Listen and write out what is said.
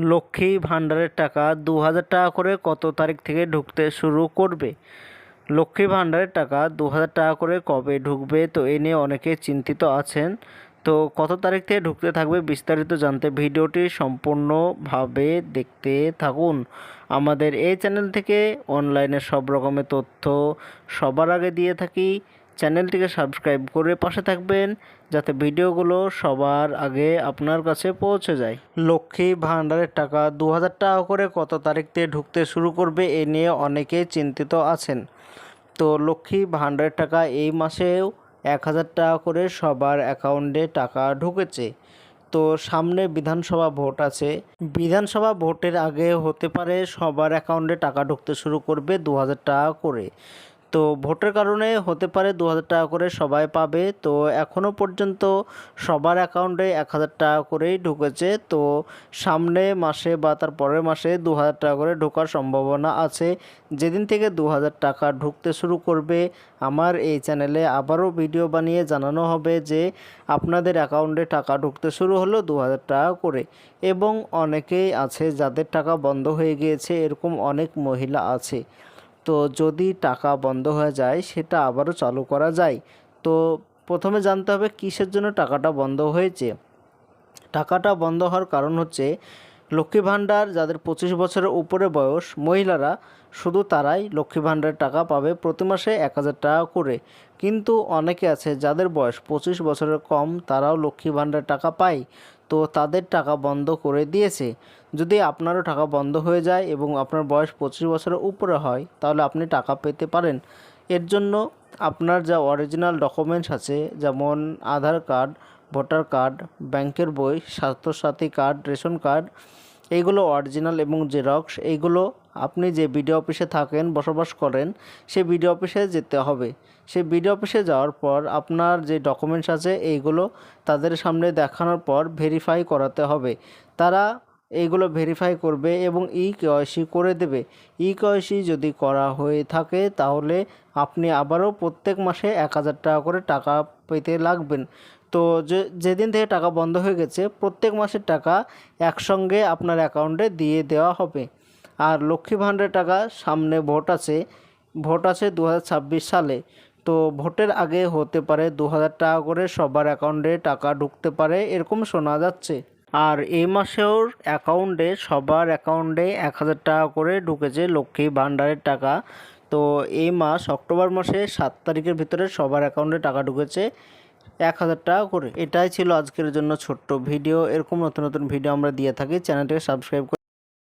লক্ষ্মী ভাণ্ডারের টাকা ২,০০০ টাকা করে কত তারিখ থেকে ঢুকতে শুরু করবে? লক্ষ্মী ভাণ্ডারের টাকা ২,০০০ টাকা করে কবে ঢুকবে, তো এ নিয়ে অনেকে চিন্তিত আছেন। তো কত তারিখ থেকে ঢুকতে থাকবে বিস্তারিত জানতে ভিডিওটি সম্পূর্ণভাবে দেখতে থাকুন। আমাদের এই চ্যানেল থেকে অনলাইনে সব রকমের তথ্য সবার আগে দিয়ে থাকি। চ্যানেলটিকে সাবস্ক্রাইব করে পাশে থাকবেন যাতে ভিডিওগুলো সবার আগে আপনার কাছে পৌঁছে যায়। লক্ষ্মী ভাণ্ডারের টাকা ২,০০০ টাকা করে কত তারিখ থেকে ঢুকতে শুরু করবে এ নিয়ে অনেকেই চিন্তিত আছেন। তো লক্ষ্মী ভাণ্ডারের টাকা এই মাসেও ১,০০০ টাকা করে সবার অ্যাকাউন্টে টাকা ঢুকেছে। তো সামনে বিধানসভা ভোট আছে, বিধানসভা ভোটের আগে হতে পারে সবার অ্যাকাউন্টে টাকা ঢুকতে শুরু করবে ২,০০০ টাকা করে। তো ভোটের কারণে হতে পারে ২,০০০ টাকা করে সবাই পাবে। তো এখনও পর্যন্ত সবার অ্যাকাউন্টে ১,০০০ টাকা করেই ঢুকেছে। তো সামনে মাসে বা তার পরের মাসে ২,০০০ টাকা করে ঢোকার সম্ভাবনা আছে। যেদিন থেকে ২,০০০ টাকা ঢুকতে শুরু করবে আমার এই চ্যানেলে আবারও ভিডিও বানিয়ে জানানো হবে যে আপনাদের অ্যাকাউন্টে টাকা ঢুকতে শুরু হলো ২,০০০ টাকা করে। এবং অনেকেই আছে যাদের টাকা বন্ধ হয়ে গিয়েছে, এরকম অনেক মহিলা আছে। তো যদি টাকা বন্ধ হয়ে যায় সেটা আবারও চালু করা যায়। তো প্রথমে জানতে হবে কিসের জন্য টাকাটা বন্ধ হয়েছে। টাকাটা বন্ধ হওয়ার কারণ হচ্ছে লক্ষ্মী ভাণ্ডার যাদের ২৫ বছরের উপরে বয়স মহিলারা, শুধু তারাই লক্ষ্মী ভাণ্ডারের টাকা পাবে প্রতি মাসে ১,০০০ টাকা করে। কিন্তু অনেকে আছে যাদের বয়স ২৫ বছরের কম, তারাও লক্ষ্মী ভাণ্ডারের টাকা পায়। তো তাদের টাকা বন্ধ করে দিয়েছে। যদি আপনারও টাকা বন্ধ হয়ে যায় এবং আপনার বয়স ২৫ বছরের উপরে হয় তাহলে আপনি টাকা পেতে পারেন। এর জন্য আপনার যা অরিজিনাল ডকুমেন্টস আছে, যেমন আধার কার্ড, ভোটার কার্ড, ব্যাংকের বই, স্বাস্থ্যসাথী কার্ড, রেশন কার্ড, এইগুলো অরিজিনাল এবং জেরক্স, এইগুলো আপনি যে বিডিও অফিসে থাকেন, বসবাস করেন, সেই বিডিও অফিসে যেতে হবে। সেই বিডিও অফিসে যাওয়ার পর আপনার যে ডকুমেন্টস আছে এইগুলো তাদের সামনে দেখানোর পর ভেরিফাই করাতে হবে। তারা এইগুলো ভেরিফাই করবে এবং ই-কেওয়াইসি করে দেবে। ই-কেওয়াইসি যদি করা হয়ে থাকে তাহলে আপনি আবারও প্রত্যেক মাসে ১,০০০ টাকা করে টাকা পেতে লাগবেন। তো যেদিন থেকে টাকা বন্ধ হয়ে গেছে প্রত্যেক মাসের টাকা একসঙ্গে আপনার অ্যাকাউন্টে দিয়ে দেওয়া হবে। আর লক্ষ্মী ভাণ্ডারের টাকা সামনে ভোট আছে, ভোট আছে ২০২৬ সালে। তো ভোটের আগে হতে পারে ২,০০০ টাকা করে সবার অ্যাকাউন্টে টাকা ঢুকতে পারে, এরকম শোনা যাচ্ছে। আর এই মাসেও সবার অ্যাকাউন্টে ১,০০০ টাকা করে ঢুকেছে লক্ষ্মী ভাণ্ডারের টাকা। তো এই মাস অক্টোবর মাসে ৭ তারিখের ভিতরে সবার অ্যাকাউন্টে টাকা ঢুকেছে ১,০০০ টাকা করে। এটাই ছিল আজকের জন্য ছোট্ট ভিডিও। এরকম নতুন নতুন ভিডিও আমরা দিয়ে থাকি। চ্যানেলটাকে সাবস্ক্রাইব